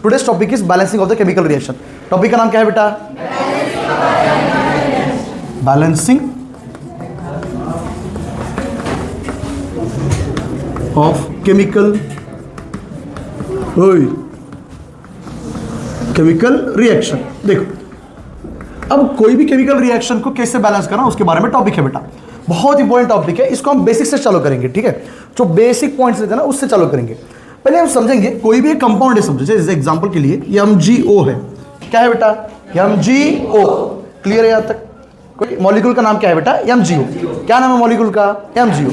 Today's topic is balancing of the chemical reaction. Topic का नाम क्या है बेटा? Balancing of chemical reaction. देखो, अब कोई भी केमिकल रिएक्शन को कैसे बैलेंस करना उसके बारे में टॉपिक है बेटा। बहुत इंपॉर्टेंट टॉपिक है, इसको हम बेसिक से चालू करेंगे, ठीक है? जो बेसिक पॉइंट्स रहते हैं ना उससे चालू करेंगे। पहले हम समझेंगे कोई भी एक कंपाउंड है, समझो जैसे एग्जांपल के लिए MgO है। क्या है बेटा? MgO। क्लियर है यहाँ तक? कोई मॉलिक्यूल का नाम क्या है बेटा? MgO। क्या नाम है मॉलिक्यूल का? MgO।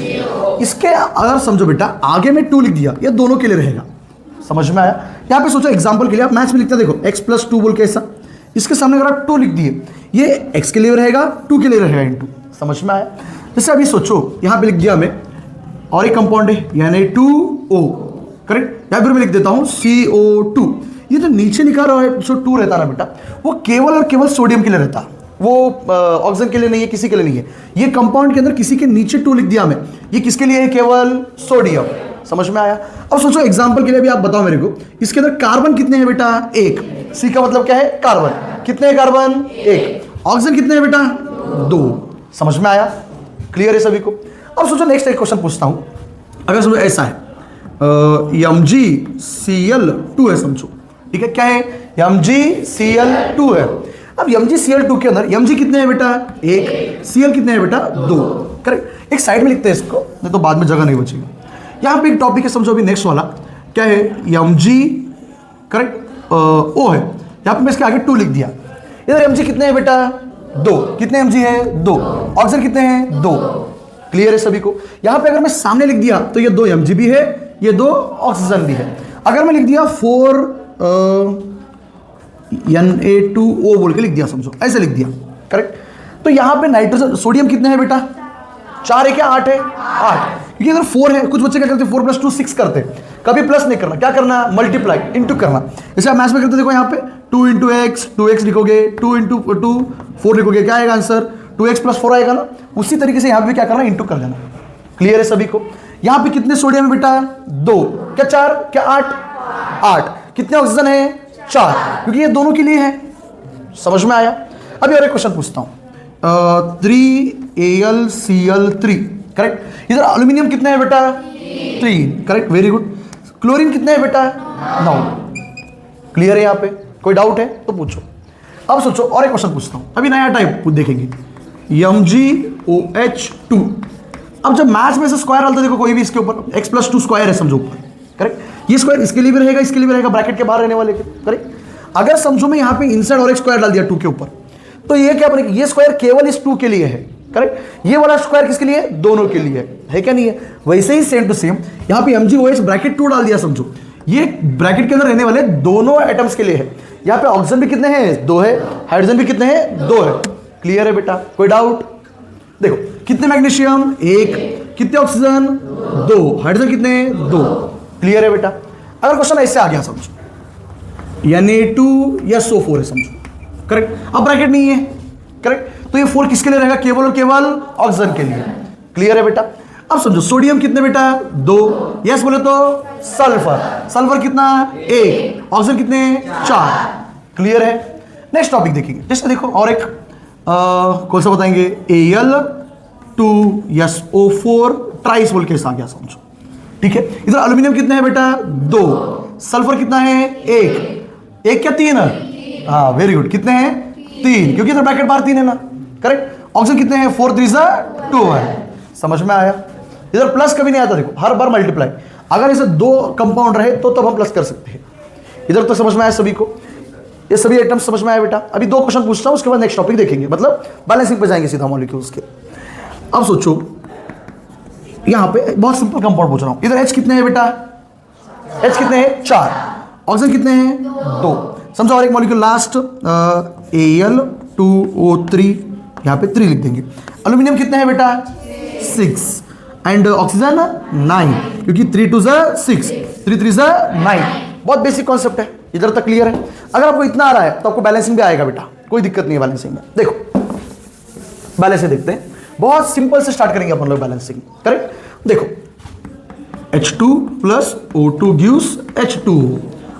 इसके अगर समझो बेटा आगे में 2 लिख दिया, ये दोनों के लिए रहेगा। समझ में आया? यहाँ पे सोचो एग्जाम्पल के लिए आप मैथ्स में लिखते हैं, देखो x+2 बोल के ऐसा, इसके सामने अगर आप 2 लिख दिए, ये x के लिए रहेगा, 2 के लिए रहेगा इनटू। समझ में आया? जैसे अभी सोचो यहाँ पे लिख दिया हमें और एक कंपाउंड है Na2O, करेक्ट? या फिर मैं लिख देता हूँ CO2। ये जो नीचे लिखा रहा है जो 2 रहता ना बेटा, वो केवल और केवल सोडियम के लिए रहता, वो ऑक्सीजन के लिए नहीं है, किसी के लिए नहीं है। ये कंपाउंड के अंदर किसी के नीचे 2 लिख दिया हमें, ये किसके लिए है? केवल सोडियम। समझ में आया? अब सोचो एग्जांपल के लिए भी आप बताओ मेरे को, इसके अंदर कार्बन कितने हैं बेटा? 1। सी का मतलब क्या है? कार्बन। कितने हैं कार्बन? 1। ऑक्सीजन कितने हैं बेटा? 2। समझ में आया? क्लियर है सभी को? अब सोचो नेक्स्ट एक क्वेश्चन पूछता हूं। अगर समझो ऐसा है MgCl2 है, समझो, ठीक है? क्या है? MgCl2 है। अब MgCl2 के अंदर Mg कितने हैं बेटा? 1। Cl कितने हैं बेटा? 2। करेक्ट? एक साइड में लिखते हैं इसको, नहीं तो बाद में जगह नहीं बचेगी। यहाँ पे एक टॉपिक है, समझो अभी नेक्स्ट वाला क्या है? Mg, करेक्ट, O है। यहाँ पे मैं इसके आगे 2 लिख दिया। इधर Mg कितने हैं बेटा? 2। कितने Mg है? 2। ऑक्सीजन कितने हैं? 2। क्लियर है सभी को? यहाँ पे अगर मैं सामने लिख दिया तो ये 2 Mg भी है, ये 2 ऑक्सीजन भी है। अगर मैं लिख दिया 4 Na2O बोल के लिख दिया, समझो ऐसे लिख दिया, करेक्ट? तो यहाँ पे नाइट्रोजन, सोडियम कितने हैं बेटा? 4 है क्या? 8 है? 8। क्योंकि अगर 4 है, कुछ बच्चे क्या करते हैं 4 + 2 6 करते हैं। कभी प्लस नहीं करना, क्या करना? मल्टीप्लाई, इंटू करना। जैसे आप मैथ्स में करते देखो, यहाँ पे 2 × x, 2x लिखोगे, 2 × 2 4 लिखोगे, क्या आएगा आंसर? 2x + 4 आएगा ना। उसी तरीके से यहाँ पे क्या करना? इंटू कर देना। क्लियर है सभी को? यहाँ पे कितने सोडियम है बेटा? 2। क्या 4? क्या 8? 8। कितने ऑक्सीजन है? 4, क्योंकि ये दोनों के लिए है। समझ में आया? अभी और एक क्वेश्चन पूछता हूँ। 3AlCl3, correct? इधर एल्यूमिनियम कितने हैं बेटा? 3, करेक्ट, वेरी गुड। क्लोरीन कितने हैं बेटा? 9। क्लियर है? यहाँ पे कोई डाउट है तो पूछो। अब सोचो और एक क्वेश्चन पूछता हूँ, अभी नया टाइप देखेंगे। MgOH2। अब जब मैथ्स में से स्क्वायर डालते देखो, कोई भी इसके ऊपर x+2 स्क्वायर है, समझो ऊपर, करेक्ट? ये स्क्वायर इसके लिए भी रहेगा, इसके लिए भी रहेगा, ब्रैकेट के बाहर रहने वाले के, करेक्ट? अगर समझो मैं यहाँ पे इनसाइड और एक स्क्वायर डाल दिया 2 के ऊपर, तो ये क्या बनेगा? ये स्क्वायर केवल इस 2 के लिए है, करेक्ट? ये वाला स्क्वायर किसके लिए? दोनों के लिए है क्या नहीं है? वैसे ही सेम टू सेम यहाँ पे MgOH ब्रैकेट 2 डाल दिया, समझो ये ब्रैकेट के अंदर रहने वाले दोनों एटम्स के लिए है। यहाँ पे ऑक्सीजन भी कितने हैं? 2 है। हाइड्रोजन भी कितने हैं? 2 है। क्लियर है बेटा? कोई डाउट? देखो कितने मैग्नीशियम? 1। कितने ऑक्सीजन? 2। हाइड्रोजन कितने हैं? 2। क्लियर है बेटा? अगर क्वेश्चन ऐसे आ गया, समझो Na2SO4 है, समझो, करेक्ट? अब ब्रैकेट नहीं है, करेक्ट? तो ये 4 किसके लिए रहेगा? केवल और केवल ऑक्सीजन के लिए। क्लियर है बेटा? अब समझो सोडियम कितने बेटा? 2। यस बोले तो सल्फर, सल्फर कितना? 1। ऑक्सीजन कितने? 4। क्लियर है? नेक्स्ट टॉपिक देखेंगे। जैसे देखो और एक कौन सा बताएंगे? Al2SO4 ट्राइस बोल के आ गया, समझो, ठीक है? इधर एल्यूमिनियम कितने हैं बेटा? 2। सल्फर कितना है? 1। 1 क्या 3 है? हाँ, वेरी गुड। कितने हैं? 3, क्योंकि इधर ब्रैकेट बाहर 3 है ना, करेक्ट? ऑक्सीजन कितने हैं? 4 × 3 = 2 है। समझ में आया? इधर प्लस कभी नहीं आता, देखो हर बार मल्टीप्लाई। अगर इसे 2 कंपाउंड रहे तो तब हम प्लस कर सकते हैं। इधर तो समझ में आया सभी को? ये सभी आइटम्स समझ में आया बेटा? अभी 2 क्वेश्चन पूछता हूं, उसके बाद नेक्स्ट टॉपिक देखेंगे, मतलब बैलेंसिंग पे जाएंगे सीधा मॉलिक्यूल्स के। अब सोचो यहां पे बहुत सिंपल कंपाउंड पूछ रहा हूं। इधर H कितने हैं बेटा? H कितने हैं? 4। ऑक्सीजन कितने हैं? 2। समझो और एक मॉलिक्यूल लास्ट Al2O3, यहां पे 3 लिख देंगे। एल्यूमिनियम कितने हैं बेटा? 6। एंड ऑक्सीजन 9, क्योंकि 3 × 2 = 6, 3 × 3 = 9। बहुत बेसिक कॉन्सेप्ट है, इधर तक क्लियर है? अगर आपको इतना आ रहा है तो आपको बैलेंसिंग भी आएगा बेटा, कोई दिक्कत नहीं है बैलेंसिंग में। देखो बैलेंसिंग देखते हैं, बहुत सिंपल से स्टार्ट करेंगे अपन लोग बैलेंसिंग, करेक्ट? देखो H2 + O2 gives H2,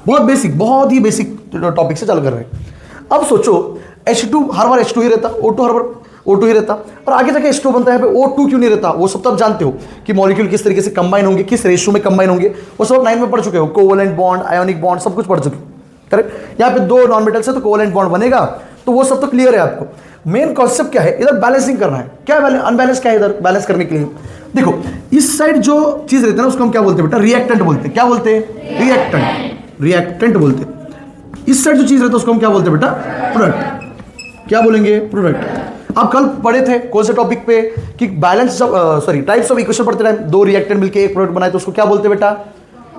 बहुत ही बेसिक टॉपिक से चालू कर रहे हैं। अब सोचो H2 हर बार H2 ही रहता, O2 हर बार O2 ही रहता, और आगे जाके H2 बनता है, यहाँ पे O2 क्यों नहीं रहता? वो सब तो आप जानते हो कि मॉलिक्यूल किस तरीके से कंबाइन होंगे, किस रेशियो में कंबाइन होंगे, वो सब 9 में पढ़ चुके हो। कोवलेंट बॉन्ड, आयोनिक बॉन्ड, सब कुछ पढ़ चुके हो, करेक्ट। यहाँ पे 2 नॉन मेटल से तो कोवलेंट बॉन्ड बनेगा, तो वो सब तो क्लियर है आपको। मेन कॉन्सेप्ट क्या है, इधर बैलेंसिंग करना है। क्या अनबैलेंस क्या है इधर बैलेंस करने के लिए? देखो इस साइड जो चीज रहती है ना, उसको हम क्या बोलते हैं बेटा? रिएक्टेंट बोलते हैं। क्या बोलते हैं? रिएक्टेंट बोलते हैं। इस साइड जो चीज रहता है उसको हम क्या बोलते हैं बेटा? प्रोडक्ट। क्या बोलेंगे? प्रोडक्ट। आप कल पढ़े थे कौन से टॉपिक पे कि बैलेंस टाइप्स ऑफ इक्वेशन पढ़ते टाइम 2 रिएक्टेंट मिलके एक प्रोडक्ट बनाए तो उसको क्या बोलते हैं बेटा?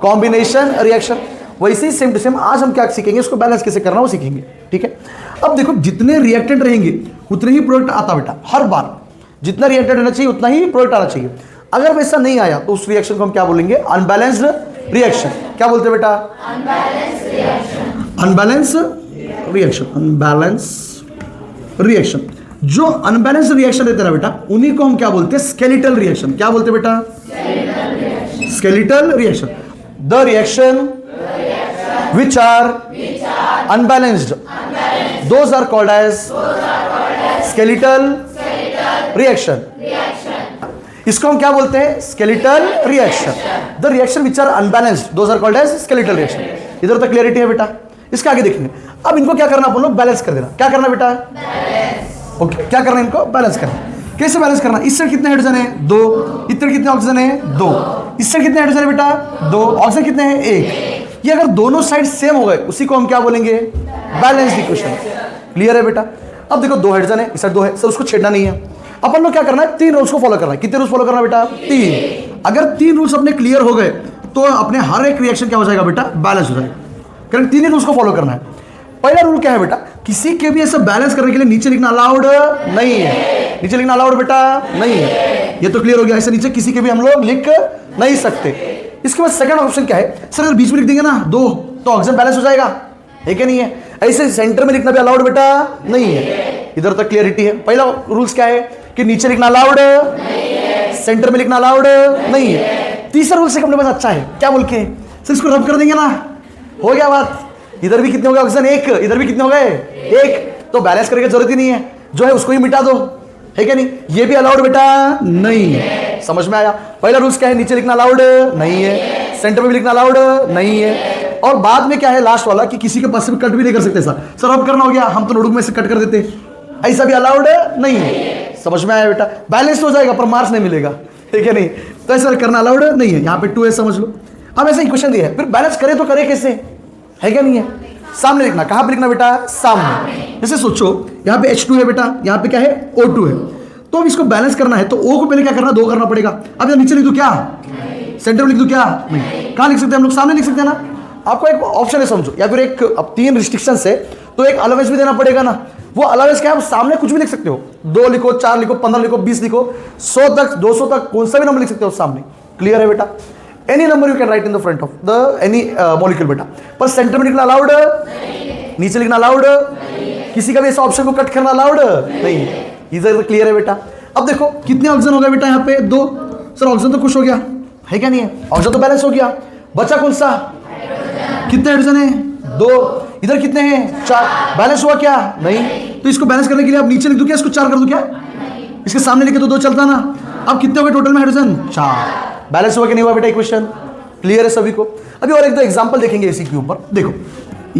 Combination reaction. वैसे ही सेम टू सेम आज हम क्या सीखेंगे, उसको बैलेंस कैसे करना वो सीखेंगे, ठीक है। अब देखो जितने रिएक्टेंट रहेंगे उतने ही प्रोडक्ट आता बेटा। हर बार जितना रिएक्टेंट रहना चाहिए उतना ही प्रोडक्ट आना चाहिए। अगर वैसा नहीं आया तो उस रिएक्शन को हम क्या बोलेंगे? Unbalanced reaction. क्या बोलते हैं बेटा? Unbalance reaction. जो अनबैलेंस रिएक्शन रहते हैं ना बेटा, उन्हीं को हम क्या बोलते हैं? Skeletal reaction. क्या बोलते हैं बेटा? Skeletal reaction. The reaction which are unbalanced, those are called as skeletal reaction. इसको हम क्या बोलते हैं? skeletal reaction. The reaction which are unbalanced, those are called as skeletal reaction. इधर तक क्लियरिटी है बेटा? इसके आगे देखेंगे। अब इनको क्या करना, अपन लोग बैलेंस कर देना। क्या करना बेटा? ओके, क्या करना इनको? बैलेंस करना। कैसे बैलेंस करना? इस साइड कितने हाइड्रोजन है? 2। इस साइड कितने ऑक्सीजन है? 2। इस साइड कितने हाइड्रोजन है बेटा? 2। ऑक्सीजन कितने हैं? 1। ये अगर दोनों साइड सेम हो गए उसी को हम क्या बोलेंगे? Balanced equation. क्लियर है बेटा? अब देखो 2 हाइड्रोजन है, इस साइड 2 है, सर उसको छेड़ना नहीं है। अपन लोग क्या करना है? 3 रूल्स को फॉलो करना है। कितने रूल्स फॉलो करना बेटा? 3। अगर 3 रूल्स अपने क्लियर हो गए तो अपने हर एक रिएक्शन क्या हो जाएगा बेटा? बैलेंस हो जाएगा। करेक्ट? 3 ही रूल्स को फॉलो करना है। पहला रूल क्या है बेटा? किसी के भी ऐसा बैलेंस करने के लिए नीचे लिखना अलाउड नहीं है। नीचे लिखना अलाउड बेटा नहीं है। ये तो क्लियर हो गया। ऐसे नीचे किसी के भी हम लोग लिख नहीं सकते। इसके बाद सेकंड ऑप्शन क्या है? सर अगर बीच में लिख देंगे ना 2 तो ऑक्सीजन बैलेंस हो जाएगा, है क्या नहीं है? ऐसे सेंटर में लिखना भी अलाउड बेटा नहीं है। इधर तक क्लियरिटी है। पहला रूल्स क्या है कि नीचे लिखना अलाउड है, सेंटर में लिखना अलाउड नहीं है। तीसरा रूल से अपने पास अच्छा है, क्या बोल के सर इसको रब कर देंगे ना, हो गया बात। इधर भी कितने हो गए ऑक्सीजन? 1। इधर भी कितने हो गए? 1। तो बैलेंस करने की जरूरत ही नहीं है, जो है उसको ही मिटा दो, है क्या नहीं? ये भी अलाउड बेटा नहीं है। समझ में आया? पहला रूल्स क्या है? नीचे लिखना अलाउड नहीं है, सेंटर में भी लिखना अलाउड नहीं है, और बाद में क्या है लास्ट वाला कि किसी के पास से भी कट भी नहीं कर सकते। सर अब करना हो गया, हम तो नोटबुक में से कट कर देते, ऐसा भी अलाउड नहीं है। समझ में आया बेटा? बैलेंस हो जाएगा पर मार्क्स नहीं मिलेगा, ठीक है नहीं? तो ऐसा करना अलाउड नहीं है। यहाँ पे 2 है, समझ लो। अब ऐसा इक्वेशन दिया है, फिर बैलेंस करे तो करे कैसे, है क्या नहीं है? सामने लिखना। कहाँ पे लिखना बेटा? सामने। जैसे सोचो यहाँ पे H2 है बेटा, यहाँ पे क्या है? O2 है। तो अब इसको बैलेंस करना है तो O को पहले क्या करना? 2 करना पड़ेगा। अब यहाँ नीचे लिख दूं क्या? सेंटर में लिख दूं क्या? नहीं। कहाँ लिख सकते हैं हम लोग? सामने लिख सकते हैं ना। आपको एक ऑप्शन है समझो, या फिर एक अब 3 रिस्ट्रिक्शन है तो एक अलावेंस भी देना पड़ेगा ना। वो अलावेंस क्या है? आप सामने कुछ भी लिख सकते हो, 2 लिखो, 4 लिखो, 15 लिखो, 20 लिखो, 100 तक, 200 तक, कौन सा भी नंबर लिख सकते हो सामने। क्लियर है बेटा? Any number you can write in the front of the any molecule बेटा, पर सेंटर में लिखना अलाउड, नीचे लिखना अलाउड, किसी का भी ऐसा ऑप्शन को कट करना अलाउड नहीं। इधर क्लियर है बेटा? अब देखो कितने ऑक्सीजन हो गए बेटा? यहाँ पे 2। सर ऑक्सीजन तो खुश हो गया, है क्या नहीं है? ऑक्सीजन तो बैलेंस हो गया, बचा कौन सा? कितने हाइड्रोजन है? 2। इधर कितने हैं? 4। बैलेंस हुआ क्या? नहीं। तो इसको बैलेंस करने के लिए अब नीचे लिख दूं क्या? इसको 4 कर दूं क्या? इसके सामने लिखे तो 2 चलता ना। अब कितने हो गए टोटल में हाइड्रोजन? 4। बैलेंस हुआ कि नहीं हुआ बेटा इक्वेशन? क्लियर है सभी को? अभी और एक दो एग्जांपल देखेंगे इसी के ऊपर। देखो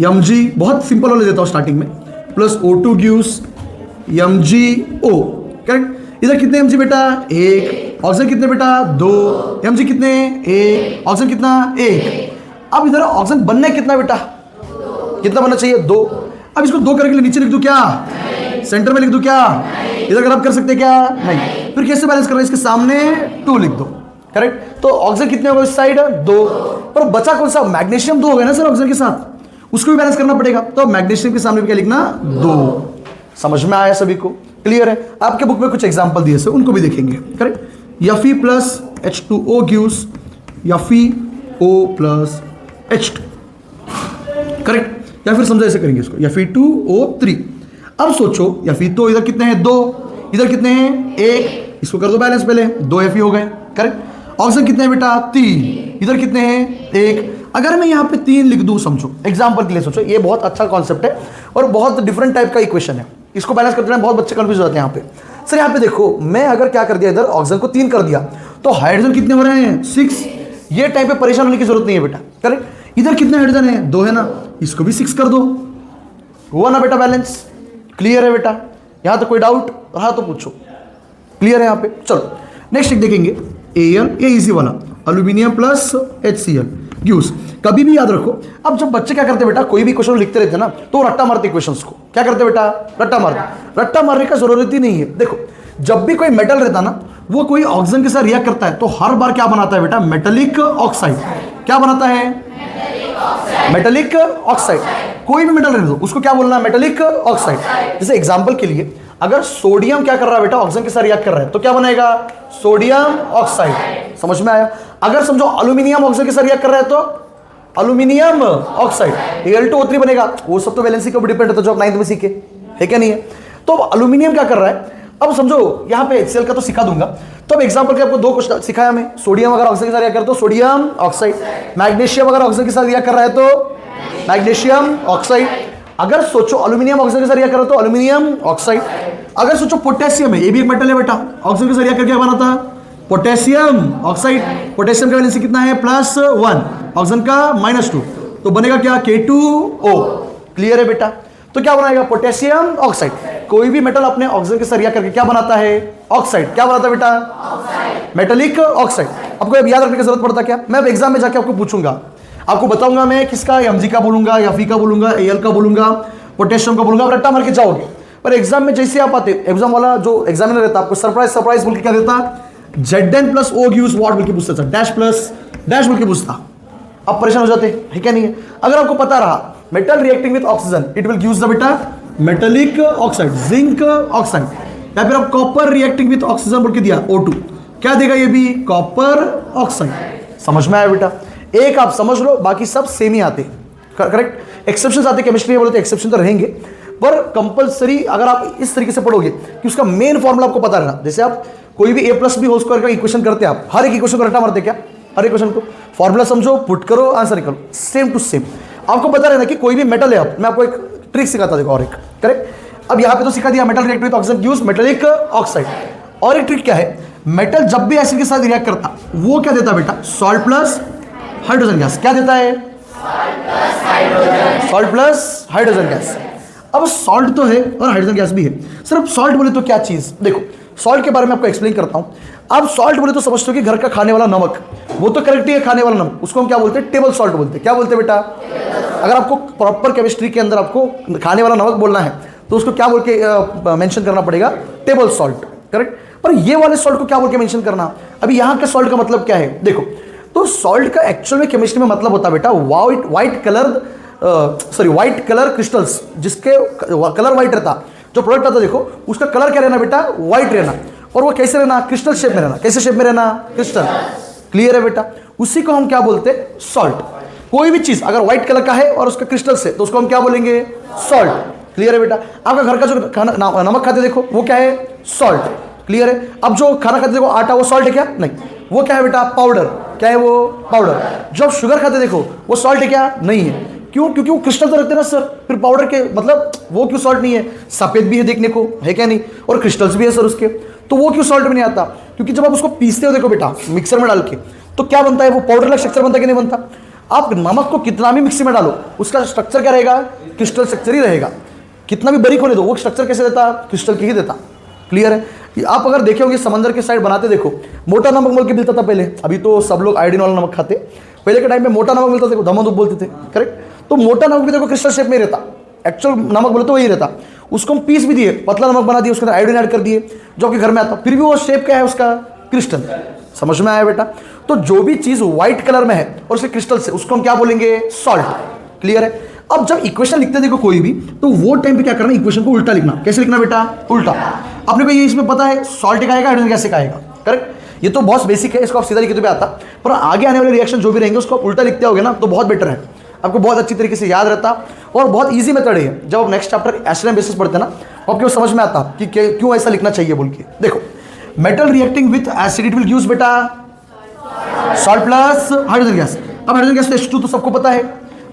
Mg बहुत सिंपल वाले देता हूं स्टार्टिंग में, plus O2 gives MgO, correct? इधर कितने Mg बेटा? 1। ऑक्सीजन कितने बेटा? 2। Mg कितने? 1। ऑक्सीजन कितना? 1। अब इधर ऑक्सीजन बनना है कितना बेटा? कितना बनना चाहिए? 2। अब इसको 2 करने के लिए नीचे लिख दूं क्या? सेंटर में लिख दूं क्या? इधर रब कर सकते क्या? नहीं। फिर कैसे बैलेंस कर रहे हैं? इसके सामने 2 लिख दो, करेक्ट? तो ऑक्सीजन कितने हो गए इस साइड? 2। पर बचा कौन सा? मैग्नीशियम 2 हो गया ना सर ऑक्सीजन के साथ, उसको भी बैलेंस करना पड़ेगा। तो मैग्नीशियम के सामने भी क्या लिखना? 2। समझ में आया सभी को? क्लियर है? आपके बुक में कुछ एग्जांपल दिए से उनको भी देखेंगे, correct? Fe plus H2O gives FeO plus H2, correct? या फिर समझो ऐसे करेंगे इसको, Fe2O3। अब सोचो Fe तो इधर कितने हैं? 2। इधर कितने हैं? 1। इसको कर दो बैलेंस, पहले 2 Fe हो गए, करेक्ट? ऑक्सीजन कितने हैं बेटा? 3। इधर कितने हैं? 1। अगर मैं यहाँ पे 3 लिख दूँ, समझो एग्जाम्पल के लिए सोचो, ये बहुत अच्छा कॉन्सेप्ट है और बहुत डिफरेंट टाइप का इक्वेशन है, इसको बैलेंस करते हैं बहुत बच्चे कंफ्यूज हो जाते हैं यहाँ पे। सर यहाँ पे देखो, मैं अगर क्या कर दिया, इधर ऑक्सीजन को 3 कर दिया तो हाइड्रोजन कितने हो रहे हैं 6। ये टाइप पे परेशान होने की जरूरत नहीं है बेटा, करेक्ट। इधर कितने हाइड्रोजन है 2 है ना, इसको भी 6 कर दो, हुआ ना बेटा बैलेंस। क्लियर है बेटा, यहाँ तो कोई डाउट रहा तो पूछो, क्लियर है यहाँ पे। चलो नेक्स्ट एक देखेंगे, Al, ये इजी वाला, एल्यूमिनियम प्लस HCl गिव्स। कभी भी याद रखो, अब जब बच्चे क्या करते बेटा, कोई भी क्वेश्चन लिखते रहते ना तो रट्टा मारते क्वेश्चंस को, क्या करते बेटा, रट्टा मारते। रट्टा मारने का जरूरत ही नहीं है। देखो जब भी कोई मेटल रहता ना, वो कोई ऑक्सीजन के साथ रिएक्ट करता है तो हर बार क्या बनाता है बेटा, मेटेलिक ऑक्साइड। क्या बनाता है, मेटेलिक ऑक्साइड। कोई भी मेटल रह दो उसको क्या बोलना है, मेटेलिक ऑक्साइड। जैसे एग्जांपल के लिए, अगर सोडियम क्या कर रहा है बेटा, ऑक्सीजन के साथ रिएक्ट कर रहा है तो क्या बनेगा, सोडियम ऑक्साइड। समझ में आया। अगर समझो एल्यूमिनियम ऑक्सीजन के साथ रिएक्ट कर रहा है तो एल्यूमिनियम ऑक्साइड, Al2O3 बनेगा। वो सब तो वैलेंसी के ऊपर डिपेंड होता है जो आप 9th में सीखे, है क्या नहीं है। तो एल्यूमिनियम क्या कर रहा है, अब समझो यहाँ पे HCl का तो सिखा दूंगा। तो अब एग्जांपल के आपको 2 क्वेश्चन सिखाया मैं, सोडियम अगर ऑक्सीजन के साथ रिएक्ट करे तो सोडियम ऑक्साइड, मैग्नीशियम अगर ऑक्सीजन के साथ रिएक्ट कर रहा है तो मैग्नीशियम ऑक्साइड। अगर सोचो एल्यूमिनियम ऑक्सीजन के साथ रिएक्ट कर रहा है तो एल्यूमिनियम ऑक्साइड। अगर सोचो पोटेशियम है, ये भी एक मेटल है बेटा, ऑक्सीजन के साथ रिएक्ट करके क्या बनाता है, पोटेशियम ऑक्साइड। पोटेशियम का वैलेंसी कितना है, +1, ऑक्सीजन का -2, तो बनेगा क्या, K2O। क्लियर है बेटा। तो क्या बनाएगा, पोटेशियम ऑक्साइड। कोई भी मेटल अपने ऑक्सीजन के साथ रिएक्ट करके क्या बनाता है, ऑक्साइड। क्या बनाता है बेटा, ऑक्साइड, मेटेलिक ऑक्साइड। आपको अब याद रखने की जरूरत पड़ता क्या, मैं अब एग्जाम में जाके आपको पूछूंगा, आपको बताऊंगा मैं किसका, Mg का बोलूंगा या Fe का बोलूंगा, Al का बोलूंगा, पोटेशियम का बोलूंगा, आप रट्टा मार के जाओगे। पर एग्जाम में जैसे आप आते, एग्जाम वाला जो एग्जामिनर रहता आपको सरप्राइज बोल के क्या देता, Zn+O गिव्स व्हाट बोल के पूछता था, डैश प्लस डैश बोल के पूछता। आप परेशान हो जाते है क्या नहीं है। अगर आपको पता रहा metal reacting with oxygen it will gives the बेटा मेटेलिक ऑक्साइड, जिंक ऑक्साइड। या फिर आप कॉपर रिएक्टिंग विद ऑक्सीजन बोल के दिया O2, क्या देगा ये भी, कॉपर ऑक्साइड। समझ में आया बेटा। एक आप समझ लो, बाकी सब सेम ही आते, करेक्ट। एक्सेप्शंस आते केमिस्ट्री में, बोले तो एक्सेप्शन तो रहेंगे, पर कंपलसरी अगर आप इस तरीके से पढ़ोगे कि उसका मेन फॉर्मूला आपको पता रहना। जैसे आप कोई भी A+B² का इक्वेशन करते हैं, आप हर एक इक्वेशन को रट्टा मारते क्या, हर एक क्वेश्चन को फॉर्मूला समझो, पुट करो, आंसर निकालो, सेम टू सेम। आपको पता रहना कि कोई भी मेटल है, मैं आपको एक ट्रिक सिखाता देखो, और एक करेक्ट। अब यहाँ पे तो सिखा दिया metal react with oxygen gives metallic oxide. और एक ट्रिक क्या है, मेटल जब भी एसिड के साथ रिएक्ट करता वो क्या देता बेटा, सॉल्ट प्लस हाइड्रोजन गैस। क्या देता है, सॉल्ट प्लस हाइड्रोजन गैस। अब सॉल्ट तो है और हाइड्रोजन गैस भी है। सिर्फ सॉल्ट बोले तो क्या चीज, देखो सॉल्ट के बारे में आपको एक्सप्लेन करता हूं। आप सॉल्ट बोले तो समझते हो कि घर का खाने वाला नमक, वो तो करेक्ट ही है, खाने वाला नमक, उसको हम क्या बोलते हैं, टेबल सॉल्ट बोलते हैं। क्या बोलते हैं बेटा, अगर आपको प्रॉपर केमिस्ट्री के अंदर आपको खाने वाला नमक बोलना है तो उसको क्या बोल के मेंशन करना पड़ेगा, टेबल सॉल्ट, करेक्ट। पर ये वाले सॉल्ट को क्या बोल के मेंशन करना, अभी यहाँ के सॉल्ट का मतलब क्या है, देखो तो सॉल्ट का एक्चुअल में केमिस्ट्री में मतलब होता है बेटा व्हाइट कलर क्रिस्टल्स, जिसके कलर व्हाइट रहता, जो प्रोडक्ट आता देखो उसका कलर क्या रहना बेटा, व्हाइट रहना, और वो कैसे रहना, क्रिस्टल शेप में रहना। कैसे शेप में रहना, क्रिस्टल। क्लियर है बेटा। उसी को हम क्या बोलते हैं, सॉल्ट। कोई भी चीज अगर व्हाइट कलर का है और उसका क्रिस्टल से, तो उसको हम क्या बोलेंगे, सॉल्ट। क्लियर है बेटा। आपका घर का जो खाना नमक खाते देखो वो क्या है, सॉल्ट। क्लियर है। अब जो खाना खाते देखो आटा, वो सॉल्ट है क्या, नहीं, वो क्या है बेटा, पाउडर। क्या है वो, पाउडर। जो आप शुगर खाते देखो वो सॉल्ट है क्या, नहीं है। क्यों, क्योंकि वो क्रिस्टल तो रहते हैं ना सर, फिर पाउडर के मतलब वो क्यों सॉल्ट नहीं है, सफेद भी है देखने को, है क्या नहीं, और क्रिस्टल्स भी है सर उसके, तो वो क्यों सॉल्ट में नहीं आता, क्योंकि जब आप उसको पीसते हो देखो बेटा मिक्सर में डाल के, तो क्या बनता है, वो पाउडर का स्ट्रक्चर बनता है कि नहीं बनता। आप नमक को कितना भी मिक्सी में डालो उसका स्ट्रक्चर क्या रहेगा, क्रिस्टल स्ट्रक्चर ही रहेगा। कितना भी बारीक होने दो वो स्ट्रक्चर कैसे देता, क्रिस्टल की ही देता। क्लियर है। आप अगर देखे होंगे समंदर के साइड बनाते देखो, मोटा नमक बोल के मिलता था पहले, अभी तो सब लोग आयोडीन वाला नमक खाते, पहले के टाइम में मोटा नमक मिलता था, धमधूप बोलते थे, करेक्ट। तो मोटा नमक भी देखो क्रिस्टल शेप में रहता, एक्चुअल नमक बोले तो वही रहता। उसको हम पीस भी दिए, पतला नमक बना दिए, उसके अंदर आयोडीन ऐड कर दिए, जो आपके घर में आता, फिर भी वो शेप क्या है उसका, क्रिस्टल। समझ में आया बेटा। तो जो भी चीज व्हाइट कलर में है और उसके क्रिस्टल से, उसको हम क्या बोलेंगे, सॉल्ट। क्लियर है। अब जब इक्वेशन लिखते देखो कोई भी, तो वो टाइम पे क्या करना, इक्वेशन को उल्टा लिखना। कैसे लिखना बेटा, उल्टा। आपने को ये इसमें पता है सॉल्ट का आएगा, हाइड्रोजन गैस का आएगा, करेक्ट। ये तो बहुत बेसिक है, इसको आप सीधा लिखते हुए आता, पर आगे आने वाले रिएक्शन जो भी रहेंगे उसको आप उल्टा लिखते होगे ना, तो बहुत बेटर है, आपको बहुत अच्छी तरीके से याद रहता, और बहुत ईजी मेथड है। जब आप नेक्स्ट चैप्टर एसिड बेसिस पढ़ते ना, आपको समझ में आता कि क्यों ऐसा लिखना चाहिए बोल के। देखो metal reacting with acid it will gives बेटा सॉल्ट प्लस हाइड्रोजन गैस। अब हाइड्रोजन गैस तो H2 तो सबको पता है,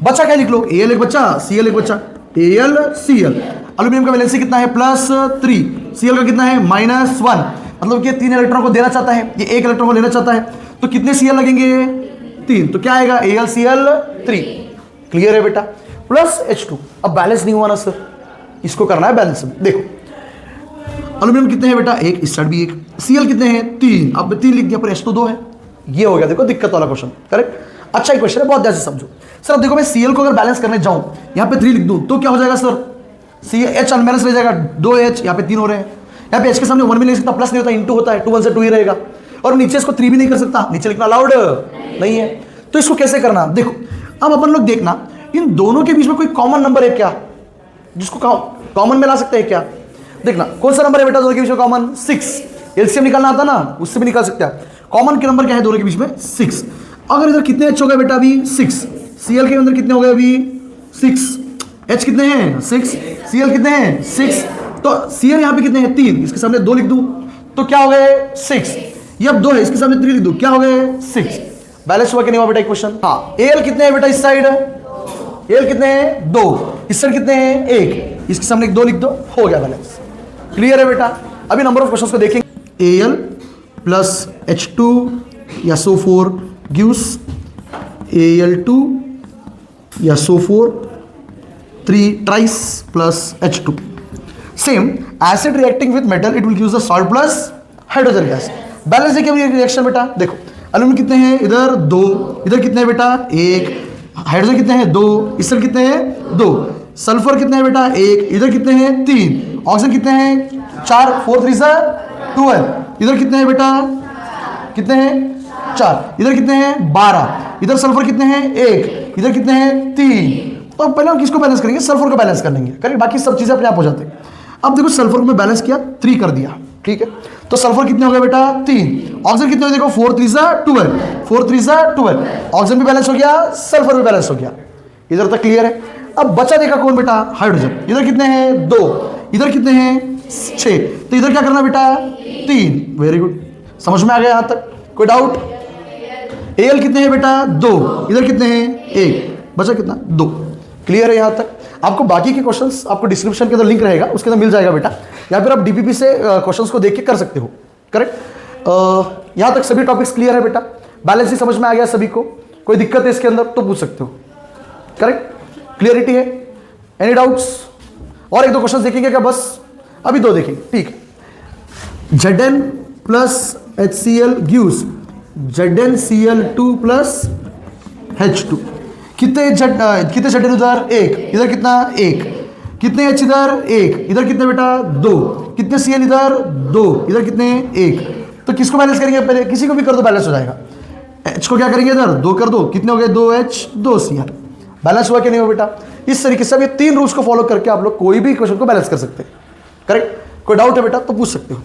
बचा क्या लिख लो, Al एक बच्चा, Cl एक बच्चा, Al Cl। एल्यूमिनियम का वैलेंसी कितना है +3, Cl का कितना है -1, मतलब कि 3 इलेक्ट्रॉन को देना चाहता है, ये 1 इलेक्ट्रॉन को लेना चाहता है, तो कितने Cl लगेंगे 3, तो क्या आएगा AlCl3। क्लियर है बेटा, प्लस H2। अब बैलेंस नहीं हुआ ना सर, इसको करना है बैलेंस। देखो एल्यूमिनियम कितने हैं बेटा 1, इस साइड भी 1, Cl कितने हैं 3, अब 3 लिख दिया पर H2 2 है, ये हो गया देखो दिक्कत वाला क्वेश्चन। करेक्ट, अच्छा ही क्वेश्चन है, बहुत ध्यान से समझो सर। अब देखो मैं Cl को अगर बैलेंस करने जाऊं, यहाँ पे 3 लिख दूं तो क्या हो जाएगा सर, H अनबैलेंस रह जाएगा, 2H, यहाँ पे 3 हो रहे हैं, यहाँ पे H के सामने 1 भी नहीं सकता, प्लस नहीं होता, इंटू होता है, 2 1 से 2 ही रहेगा, और नीचे इसको 3 भी नहीं कर सकता, नीचे लिखना अलाउड नहीं है। तो इसको कैसे करना, देखो अब अपन लोग देखना इन दोनों के बीच में कोई कॉमन नंबर है क्या, जिसको कॉमन में ला सकते हैं क्या। देखना कौन सा नंबर है बेटा दोनों के बीच में कॉमन, 6। एलसीएम निकालना आता ना, उससे भी निकाल सकते हैं। कॉमन के नंबर क्या है दोनों के बीच में 6। अगर इधर कितने H हो गए बेटा अभी 6, Cl के अंदर कितने हो गए अभी 6, H कितने हैं 6, Cl कितने हैं 6, तो Cl यहाँ पे कितने हैं 3, इसके सामने 2 लिख दूं तो क्या हो गए 6, ये अब 2 है, इसके सामने 3 लिख दूं क्या हो गए 6। बैलेंस हुआ कि नहीं हुआ बेटा एक क्वेश्चन। हाँ Al कितने हैं बेटा इस साइड, Al कितने हैं 2, इस साइड कितने हैं 1, इसके सामने 2 लिख दो, हो गया बैलेंस। क्लियर है बेटा। अभी नंबर ऑफ क्वेश्चंस को देखेंगे। Al प्लस H2 या SO4 gives Al2 या SO4 3 tries plus H2। Same acid reacting with metal it will give the salt plus hydrogen gas। Balance देखिए अभी रिएक्शन बेटा, देखो एल्यूमिनियम कितने हैं इधर 2, इधर कितने हैं बेटा 1, हाइड्रोजन कितने हैं 2, इस साइड कितने हैं 2, सल्फर कितने हैं बेटा 1, इधर कितने हैं 3, ऑक्सीजन कितने हैं 4, 4 3 12, इधर कितने हैं बेटा कितने हैं 4, इधर कितने हैं 12, इधर सल्फर कितने हैं 1, इधर कितने हैं 3। तो पहले हम किसको बैलेंस करेंगे, सल्फर को बैलेंस कर लेंगे, करेक्ट, बाकी सब चीजें अपने आप हो जाते हैं। अब देखो सल्फर को मैं बैलेंस किया 3 कर दिया, ठीक है, तो सल्फर कितने हो गए बेटा 3, ऑक्सीजन कितने हो देखो 4 3 12, 4 3 12, ऑक्सीजन भी बैलेंस हो गया, सल्फर भी बैलेंस हो गया, इधर तक क्लियर है। अब बचा देखा कौन बेटा हाइड्रोजन, इधर कितने हैं 2, इधर कितने हैं 6, तो इधर क्या करना बेटा 3। वेरी गुड, समझ में आ गया यहां तक, कोई डाउट। Al कितने हैं बेटा 2, इधर कितने हैं 1, बचा कितना 2। क्लियर है यहां तक। आपको बाकी के क्वेश्चंस आपको डिस्क्रिप्शन के अंदर लिंक रहेगा, उसके अंदर मिल जाएगा बेटा, या फिर आप डीपीपी से क्वेश्चंस को देख के कर सकते हो। करेक्ट, यहां तक सभी टॉपिक्स क्लियर है बेटा, बैलेंस ही समझ में आ गया सभी को, कोई दिक्कत है इसके अंदर तो पूछ सकते हो। करेक्ट, क्लियरिटी है, एनी डाउट्स। और 1-2 क्वेश्चन देखेंगे क्या, बस अभी 2 देखेंगे, ठीक है। Zn plus HCl gives ZnCl2 plus H2। कितने Zn उधर 1, इधर कितना 1, कितने H इधर 1, इधर कितने बेटा 2, कितने Cl इधर 2, इधर कितने 1। तो किसको बैलेंस करेंगे, पहले किसी को भी कर दो बैलेंस हो जाएगा। H को क्या करेंगे इधर 2 कर दो, कितने हो गए 2H 2Cl। बैलेंस हुआ कि नहीं हो बेटा। इस तरीके से अब ये 3 रूल्स को फॉलो करके आप लोग कोई भी क्वेश्चन को बैलेंस कर सकते हैं। करेक्ट, कोई डाउट है बेटा तो पूछ सकते हो।